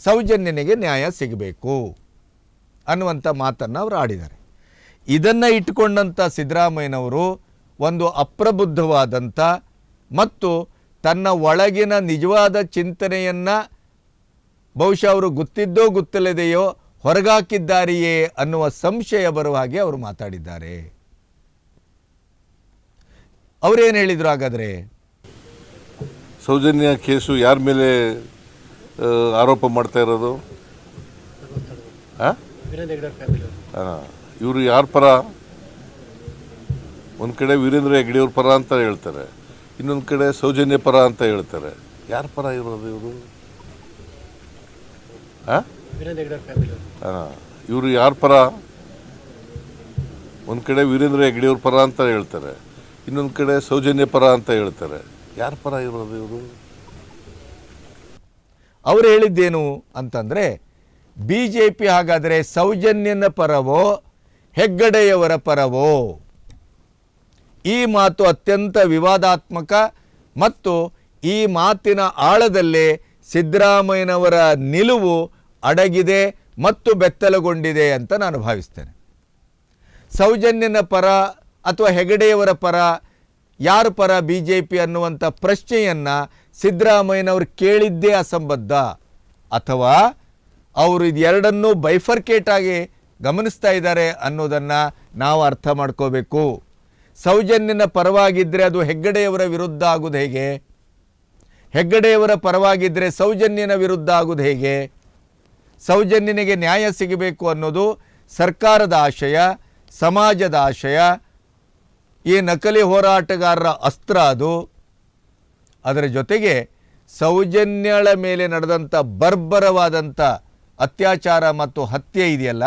ಸೌಜನ್ಯನಿಗೆ ನ್ಯಾಯ ಸಿಗಬೇಕು ಅನ್ನುವಂಥ ಮಾತನ್ನು ಅವರು ಆಡಿದ್ದಾರೆ. ಇದನ್ನು ಇಟ್ಟುಕೊಂಡಂಥ ಸಿದ್ದರಾಮಯ್ಯನವರು ಒಂದು ಅಪ್ರಬುದ್ಧವಾದಂಥ ಮತ್ತು ತನ್ನ ಒಳಗಿನ ನಿಜವಾದ ಚಿಂತನೆಯನ್ನು ಬಹುಶಃ ಅವರು ಗೊತ್ತಿದ್ದೋ ಗೊತ್ತಿಲ್ಲದೆಯೋ ಹೊರಗಾಕಿದ್ದಾರೆಯೇ ಅನ್ನುವ ಸಂಶಯ ಬರುವ ಹಾಗೆ ಅವರು ಮಾತಾಡಿದ್ದಾರೆ. ಅವರೇನು ಹೇಳಿದರು ಹಾಗಾದರೆ? ಸೌಜನ್ಯ ಕೇಸು ಯಾರ ಮೇಲೆ ಆರೋಪ ಮಾಡ್ತಾ ಇರೋದು? ಇವರು ಯಾರ ಪರ? ಒಂದು ಕಡೆ ವೀರೇಂದ್ರ ಹೆಗ್ಗಡೆಯವ್ರ ಪರ ಅಂತ ಹೇಳ್ತಾರೆ, ಇನ್ನೊಂದು ಕಡೆ ಸೌಜನ್ಯ ಪರ ಅಂತ ಹೇಳ್ತಾರೆ. ಯಾರ ಪರ ಇರೋದು ಇವರು? ಇವರು ಯಾರ ಪರ? ಒಂದು ಕಡೆ ವೀರೇಂದ್ರ ಹೆಗ್ಗಡೆಯವ್ರ ಪರ ಅಂತ ಹೇಳ್ತಾರೆ, ಇನ್ನೊಂದು ಕಡೆ ಸೌಜನ್ಯ ಪರ ಅಂತ ಹೇಳ್ತಾರೆ. ಯಾರ ಪರ ಇರೋದು ಇವರು? ಅವರು ಹೇಳಿದ್ದೇನು ಅಂತಂದರೆ, BJP ಹಾಗಾದರೆ ಸೌಜನ್ಯನ ಪರವೋ ಹೆಗ್ಗಡೆಯವರ ಪರವೋ? ಈ ಮಾತು ಅತ್ಯಂತ ವಿವಾದಾತ್ಮಕ ಮತ್ತು ಈ ಮಾತಿನ ಆಳದಲ್ಲೇ ಸಿದ್ದರಾಮಯ್ಯನವರ ನಿಲುವು ಅಡಗಿದೆ ಮತ್ತು ಬೆತ್ತಲಗೊಂಡಿದೆ ಅಂತ ನಾನು ಭಾವಿಸ್ತೇನೆ. ಸೌಜನ್ಯನ ಪರ ಅಥವಾ ಹೆಗಡೆಯವರ ಪರ ಯಾರ ಪರ BJP ಅನ್ನುವಂಥ ಪ್ರಶ್ನೆಯನ್ನು ಸಿದ್ದರಾಮಯ್ಯನವರು ಕೇಳಿದ್ದೇ ಅಸಂಬದ್ಧ, ಅಥವಾ ಅವರು ಇದೆರಡನ್ನೂ ಬೈಫರ್ಕೇಟ್ ಆಗಿ ಗಮನಿಸ್ತಾ ಇದ್ದಾರೆ ಅನ್ನೋದನ್ನು ನಾವು ಅರ್ಥ ಮಾಡ್ಕೋಬೇಕು. ಸೌಜನ್ಯನ ಪರವಾಗಿದ್ದರೆ ಅದು ಹೆಗ್ಗಡೆಯವರ ವಿರುದ್ಧ ಆಗೋದು ಹೇಗೆ? ಹೆಗ್ಗಡೆಯವರ ಪರವಾಗಿದ್ದರೆ ಸೌಜನ್ಯನ ವಿರುದ್ಧ ಆಗೋದು ಹೇಗೆ? ಸೌಜನ್ಯನಿಗೆ ನ್ಯಾಯ ಸಿಗಬೇಕು ಅನ್ನೋದು ಸರ್ಕಾರದ ಆಶಯ, ಸಮಾಜದ ಆಶಯ, ಈ ನಕಲಿ ಹೋರಾಟಗಾರರ ಅಸ್ತ್ರ ಅದು. ಅದರ ಜೊತೆಗೆ ಸೌಜನ್ಯಳ ಮೇಲೆ ನಡೆದಂಥ ಬರ್ಬರವಾದಂಥ ಅತ್ಯಾಚಾರ ಮತ್ತು ಹತ್ಯೆ ಇದೆಯಲ್ಲ,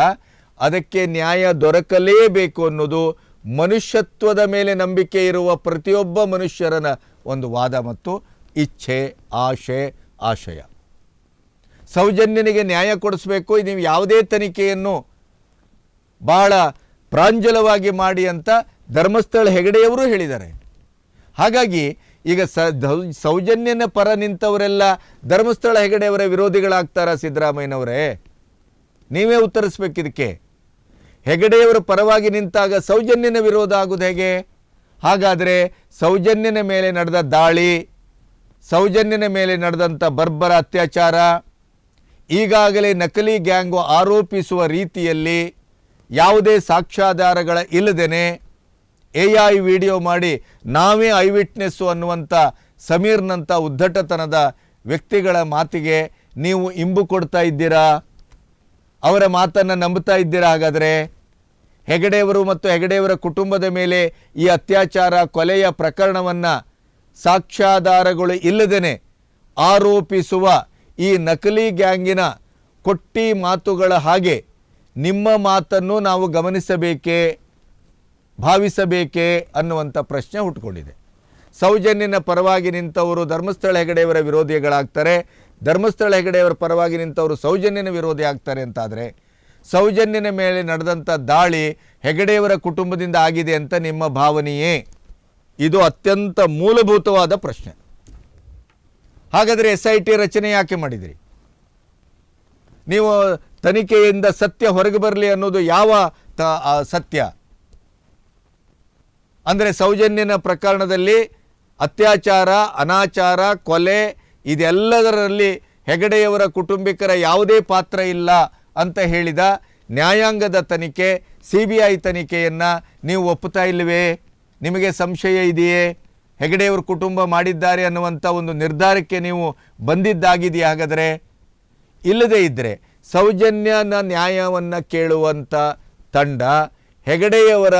ಅದಕ್ಕೆ ನ್ಯಾಯ ದೊರಕಲೇಬೇಕು ಅನ್ನೋದು ಮನುಷ್ಯತ್ವದ ಮೇಲೆ ನಂಬಿಕೆ ಇರುವ ಪ್ರತಿಯೊಬ್ಬ ಮನುಷ್ಯರನ ಒಂದು ವಾದ ಮತ್ತು ಇಚ್ಛೆ, ಆಶಯ. ಸೌಜನ್ಯನಿಗೆ ನ್ಯಾಯ ಕೊಡಿಸ್ಬೇಕು, ನೀವು ಯಾವುದೇ ತನಿಖೆಯನ್ನು ಬಹಳ ಪ್ರಾಂಜಲವಾಗಿ ಮಾಡಿ ಅಂತ ಧರ್ಮಸ್ಥಳ ಹೆಗಡೆಯವರು ಹೇಳಿದ್ದಾರೆ. ಹಾಗಾಗಿ ಈಗ ಸೌಜನ್ಯನ ಪರ ನಿಂತವರೆಲ್ಲ ಧರ್ಮಸ್ಥಳ ಹೆಗಡೆಯವರ ವಿರೋಧಿಗಳಾಗ್ತಾರ? ಸಿದ್ದರಾಮಯ್ಯನವರೇ, ನೀವೇ ಉತ್ತರಿಸ್ಬೇಕು ಇದಕ್ಕೆ. ಹೆಗಡೆಯವರ ಪರವಾಗಿ ನಿಂತಾಗ ಸೌಜನ್ಯನ ವಿರೋಧ ಆಗೋದು ಹೇಗೆ? ಹಾಗಾದರೆ ಸೌಜನ್ಯನ ಮೇಲೆ ನಡೆದ ದಾಳಿ, ಸೌಜನ್ಯನ ಮೇಲೆ ನಡೆದಂಥ ಬರ್ಬರ ಅತ್ಯಾಚಾರ, ಈಗಾಗಲೇ ನಕಲಿ ಗ್ಯಾಂಗು ಆರೋಪಿಸುವ ರೀತಿಯಲ್ಲಿ ಯಾವುದೇ ಸಾಕ್ಷ್ಯಾಧಾರಗಳ ಇಲ್ಲದೇನೆ AI ವಿಡಿಯೋ ಮಾಡಿ ನಾವೇ ಐ ವಿಟ್ನೆಸ್ಸು ಅನ್ನುವಂಥ ಸಮೀರ್ನಂಥ ಉದ್ದಟತನದ ವ್ಯಕ್ತಿಗಳ ಮಾತಿಗೆ ನೀವು ಇಂಬು ಕೊಡ್ತಾ ಇದ್ದೀರಾ? ಅವರ ಮಾತನ್ನು ನಂಬುತ್ತಾ ಇದ್ದೀರಾ? ಹಾಗಾದರೆ ಹೆಗಡೆಯವರು ಮತ್ತು ಹೆಗಡೆಯವರ ಕುಟುಂಬದ ಮೇಲೆ ಈ ಅತ್ಯಾಚಾರ ಕೊಲೆಯ ಪ್ರಕರಣವನ್ನು ಸಾಕ್ಷ್ಯಾಧಾರಗಳು ಇಲ್ಲದೇನೆ ಆರೋಪಿಸುವ ಈ ನಕಲಿ ಗ್ಯಾಂಗಿನ ಕೊಟ್ಟಿ ಮಾತುಗಳ ಹಾಗೆ ನಿಮ್ಮ ಮಾತನ್ನು ನಾವು ಗಮನಿಸಬೇಕೇ, ಭಾವಿಸಬೇಕೇ ಅನ್ನುವಂಥ ಪ್ರಶ್ನೆ ಹುಟ್ಟುಕೊಂಡಿದೆ. ಸೌಜನ್ಯನ ಪರವಾಗಿ ನಿಂತವರು ಧರ್ಮಸ್ಥಳ ಹೆಗಡೆಯವರ ವಿರೋಧಿಗಳಾಗ್ತಾರೆ, ಧರ್ಮಸ್ಥಳ ಹೆಗಡೆಯವರ ಪರವಾಗಿ ನಿಂತವರು ಸೌಜನ್ಯನ ವಿರೋಧಿ ಆಗ್ತಾರೆ ಅಂತಾದರೆ, ಸೌಜನ್ಯನ ಮೇಲೆ ನಡೆದಂಥ ದಾಳಿ ಹೆಗಡೆಯವರ ಕುಟುಂಬದಿಂದ ಆಗಿದೆ ಅಂತ ನಿಮ್ಮ ಭಾವನೆಯೇ? ಇದು ಅತ್ಯಂತ ಮೂಲಭೂತವಾದ ಪ್ರಶ್ನೆ. ಹಾಗಾದರೆ SIT ರಚನೆ ಯಾಕೆ ಮಾಡಿದಿರಿ? ನೀವು ತನಿಖೆಯಿಂದ ಸತ್ಯ ಹೊರಗೆ ಬರಲಿ ಅನ್ನೋದು ಯಾವ ಸತ್ಯ? ಅಂದರೆ ಸೌಜನ್ಯನ ಪ್ರಕರಣದಲ್ಲಿ ಅತ್ಯಾಚಾರ, ಅನಾಚಾರ, ಕೊಲೆ ಇದೆಲ್ಲದರಲ್ಲಿ ಹೆಗಡೆಯವರ ಕುಟುಂಬಿಕರ ಯಾವುದೇ ಪಾತ್ರ ಇಲ್ಲ ಅಂತ ಹೇಳಿದ ನ್ಯಾಯಾಂಗದ ತನಿಖೆ, CBI ತನಿಖೆಯನ್ನು ನೀವು ಒಪ್ಪುತ್ತಾ ಇಲ್ಲವೇ? ನಿಮಗೆ ಸಂಶಯ ಇದೆಯೇ? ಹೆಗಡೆಯವರ ಕುಟುಂಬ ಮಾಡಿದ್ದಾರೆ ಅನ್ನುವಂಥ ಒಂದು ನಿರ್ಧಾರಕ್ಕೆ ನೀವು ಬಂದಿದ್ದಾಗಿದೆಯಾ? ಹಾಗಾದರೆ ಇಲ್ಲದೇ ಇದ್ದರೆ ಸೌಜನ್ಯನ ನ್ಯಾಯವನ್ನು ಕೇಳುವಂಥ ತಂಡ ಹೆಗಡೆಯವರ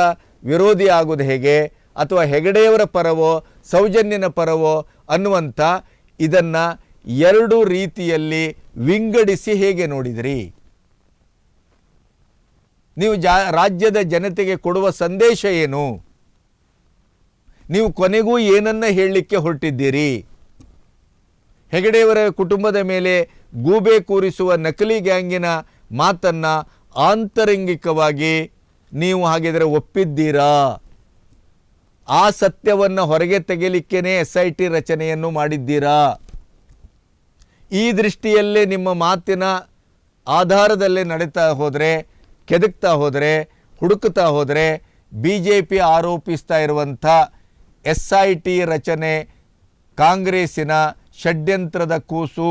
ವಿರೋಧಿ ಆಗೋದು ಹೇಗೆ, ಅಥವಾ ಹೆಗಡೆಯವರ ಪರವೋ ಸೌಜನ್ಯನ ಪರವೋ ಅನ್ನುವಂಥ ಇದನ್ನು ಎರಡು ರೀತಿಯಲ್ಲಿ ವಿಂಗಡಿಸಿ ಹೇಗೆ ನೋಡಿದಿರಿ? ನೀವು ರಾಜ್ಯದ ಜನತೆಗೆ ಕೊಡುವ ಸಂದೇಶ ಏನು? ನೀವು ಕೊನೆಗೂ ಏನನ್ನ ಹೇಳಲಿಕ್ಕೆ ಹೊರಟಿದ್ದೀರಿ? ಹೆಗಡೆಯವರ ಕುಟುಂಬದ ಮೇಲೆ ಗೂಬೆ ಕೂರಿಸುವ ನಕಲಿ ಗ್ಯಾಂಗಿನ ಮಾತನ್ನು ಆಂತರಂಗಿಕವಾಗಿ ನೀವು ಹಾಗಿದ್ರೆ ಒಪ್ಪಿದ್ದೀರಾ? ಆ ಸತ್ಯವನ್ನು ಹೊರಗೆ ತೆಗೆಯಲಿಕ್ಕೇನೆ SIT ರಚನೆಯನ್ನು ಮಾಡಿದ್ದೀರಾ? ಈ ದೃಷ್ಟಿಯಲ್ಲೇ ನಿಮ್ಮ ಮಾತಿನ ಆಧಾರದಲ್ಲೇ ನಡೀತಾ ಹೋದರೆ, ಕೆದಕ್ತಾ ಹೋದರೆ, ಹುಡುಕ್ತಾ ಹೋದರೆ BJP ಆರೋಪಿಸ್ತಾ ಇರುವಂಥ SIT ರಚನೆ ಕಾಂಗ್ರೆಸ್ಸಿನ ಷಡ್ಯಂತ್ರದ ಕೂಸು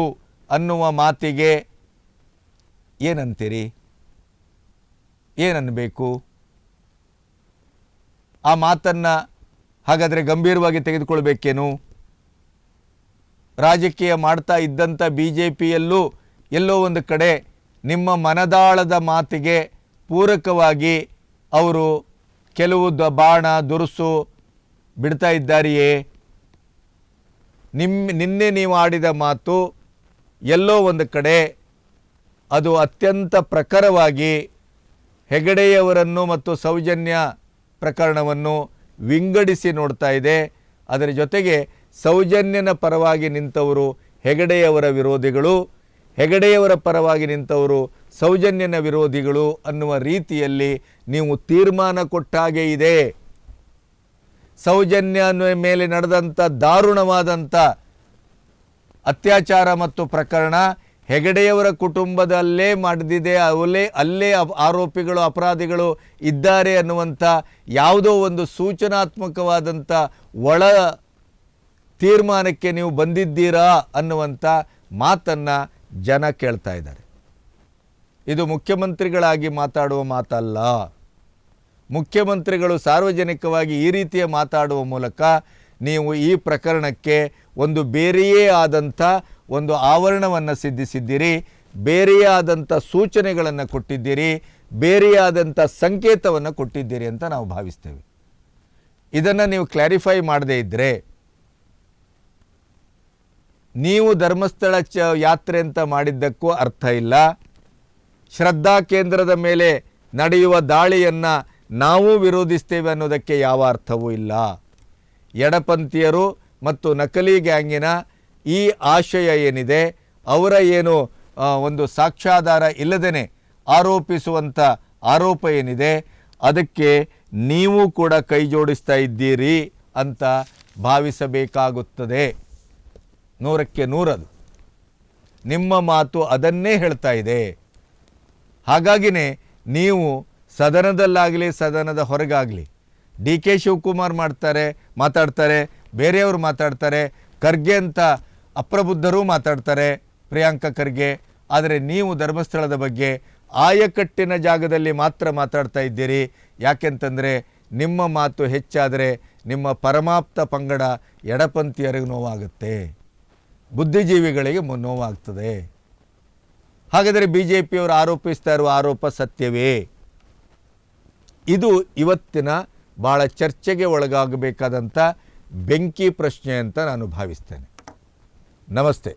ಅನ್ನುವ ಮಾತಿಗೆ ಏನಂತೀರಿ? ಏನನ್ನಬೇಕು? ಆ ಮಾತನ್ನು ಹಾಗಾದರೆ ಗಂಭೀರವಾಗಿ ತೆಗೆದುಕೊಳ್ಬೇಕೇನು? ರಾಜಕೀಯ ಮಾಡ್ತಾ ಇದ್ದಂಥ BJPಯಲ್ಲೂ ಎಲ್ಲೋ ಒಂದು ಕಡೆ ನಿಮ್ಮ ಮನದಾಳದ ಮಾತಿಗೆ ಪೂರಕವಾಗಿ ಅವರು ಕೆಲವು ಬಾಣ ದುರುಸು ಬಿಡ್ತಾ ಇದ್ದಾರೆಯೇ? ನಿನ್ನೆ ನೀವು ಆಡಿದ ಮಾತು ಎಲ್ಲೋ ಒಂದು ಕಡೆ ಅದು ಅತ್ಯಂತ ಪ್ರಖರವಾಗಿ ಹೆಗಡೆಯವರನ್ನು ಮತ್ತು ಸೌಜನ್ಯ ಪ್ರಕರಣವನ್ನು ವಿಂಗಡಿಸಿ ನೋಡ್ತಾ ಇದೆ. ಅದರ ಜೊತೆಗೆ ಸೌಜನ್ಯನ ಪರವಾಗಿ ನಿಂತವರು ಹೆಗಡೆಯವರ ವಿರೋಧಿಗಳು, ಹೆಗಡೆಯವರ ಪರವಾಗಿ ನಿಂತವರು ಸೌಜನ್ಯನ ವಿರೋಧಿಗಳು ಅನ್ನುವ ರೀತಿಯಲ್ಲಿ ನೀವು ತೀರ್ಮಾನ ಕೊಟ್ಟಾಗೆ ಇದೆ. ಸೌಜನ್ಯನ ಮೇಲೆ ನಡೆದಂಥ ದಾರುಣವಾದಂಥ ಅತ್ಯಾಚಾರ ಮತ್ತು ಪ್ರಕರಣ ಹೆಗಡೆಯವರ ಕುಟುಂಬದಲ್ಲೇ ಮಾಡಿದೆ, ಅಲ್ಲೇ ಆರೋಪಿಗಳು ಅಪರಾಧಿಗಳು ಇದ್ದಾರೆ ಅನ್ನುವಂಥ ಯಾವುದೋ ಒಂದು ಸೂಚನಾತ್ಮಕವಾದಂಥ ಒಳ ತೀರ್ಮಾನಕ್ಕೆ ನೀವು ಬಂದಿದ್ದೀರಾ ಅನ್ನುವಂಥ ಮಾತನ್ನು ಜನ ಕೇಳ್ತಾ ಇದ್ದಾರೆ. ಇದು ಮುಖ್ಯಮಂತ್ರಿಗಳಾಗಿ ಮಾತಾಡುವ ಮಾತಲ್ಲ. ಮುಖ್ಯಮಂತ್ರಿಗಳು ಸಾರ್ವಜನಿಕವಾಗಿ ಈ ರೀತಿಯ ಮಾತಾಡುವ ಮೂಲಕ ನೀವು ಈ ಪ್ರಕರಣಕ್ಕೆ ಒಂದು ಬೇರೆಯೇ ಆದಂಥ ಒಂದು ಆವರಣವನ್ನು ಸಿದ್ಧಿಸಿದ್ದೀರಿ, ಬೇರೆಯೇ ಆದಂಥ ಸೂಚನೆಗಳನ್ನು ಕೊಟ್ಟಿದ್ದೀರಿ, ಬೇರೆಯೇ ಆದಂಥ ಸಂಕೇತವನ್ನು ಕೊಟ್ಟಿದ್ದೀರಿ ಅಂತ ನಾವು ಭಾವಿಸ್ತೇವೆ. ಇದನ್ನು ನೀವು ಕ್ಲಾರಿಫೈ ಮಾಡದೇ ಇದ್ದರೆ, ನೀವು ಧರ್ಮಸ್ಥಳ ಯಾತ್ರೆ ಅಂತ ಮಾಡಿದ್ದಕ್ಕೂ ಅರ್ಥ ಇಲ್ಲ, ಶ್ರದ್ಧಾ ಕೇಂದ್ರದ ಮೇಲೆ ನಡೆಯುವ ದಾಳಿಯನ್ನು ನಾವು ವಿರೋಧಿಸ್ತೇವೆ ಅನ್ನೋದಕ್ಕೆ ಯಾವ ಅರ್ಥವೂ ಇಲ್ಲ. ಎಡಪಂಥೀಯರು ಮತ್ತು ನಕಲಿ ಗ್ಯಾಂಗಿನ ಈ ಆಶಯ ಏನಿದೆ, ಅವರ ಏನು ಒಂದು ಸಾಕ್ಷ್ಯಾಧಾರ ಇಲ್ಲದೇ ಆರೋಪಿಸುವಂಥ ಆರೋಪ ಏನಿದೆ, ಅದಕ್ಕೆ ನೀವು ಕೂಡ ಕೈ ಜೋಡಿಸ್ತಾ ಇದ್ದೀರಿ ಅಂತ ಭಾವಿಸಬೇಕಾಗುತ್ತದೆ. 100ಕ್ಕೆ 100 ನಿಮ್ಮ ಮಾತು ಅದನ್ನೇ ಹೇಳ್ತಾ ಇದೆ. ಹಾಗಾಗಿನೇ ನೀವು ಸದನದಲ್ಲಾಗಲಿ ಸದನದ ಹೊರಗಾಗಲಿ ಡಿ ಕೆ ಶಿವಕುಮಾರ್ ಮಾತಾಡ್ತಾರೆ, ಬೇರೆಯವರು ಮಾತಾಡ್ತಾರೆ, ಖರ್ಗೆ ಅಂತ ಅಪ್ರಬುದ್ಧರೂ ಮಾತಾಡ್ತಾರೆ, ಪ್ರಿಯಾಂಕ ಖರ್ಗೆ. ಆದರೆ ನೀವು ಧರ್ಮಸ್ಥಳದ ಬಗ್ಗೆ ಆಯಕಟ್ಟಿನ ಜಾಗದಲ್ಲಿ ಮಾತ್ರ ಮಾತಾಡ್ತಾ ಇದ್ದೀರಿ. ಯಾಕೆಂತಂದರೆ ನಿಮ್ಮ ಮಾತು ಹೆಚ್ಚಾದರೆ ನಿಮ್ಮ ಪರಮಾಪ್ತ ಪಂಗಡ ಎಡಪಂಥೀಯರಿಗೆ ನೋವಾಗುತ್ತೆ, ಬುದ್ಧಿಜೀವಿಗಳಿಗೆ ನೋವಾಗ್ತದೆ. ಹಾಗಾದರೆ BJPಯವರು ಆರೋಪಿಸ್ತಾ ಇರುವ ಆರೋಪ ಸತ್ಯವೇ? ಇದು ಇವತ್ತಿನ ಭಾಳ ಚರ್ಚೆಗೆ ಒಳಗಾಗಬೇಕಾದಂಥ ಬೆಂಕಿ ಪ್ರಶ್ನೆ ಅಂತ ನಾನು ಭಾವಿಸ್ತೇನೆ. ನಮಸ್ತೆ.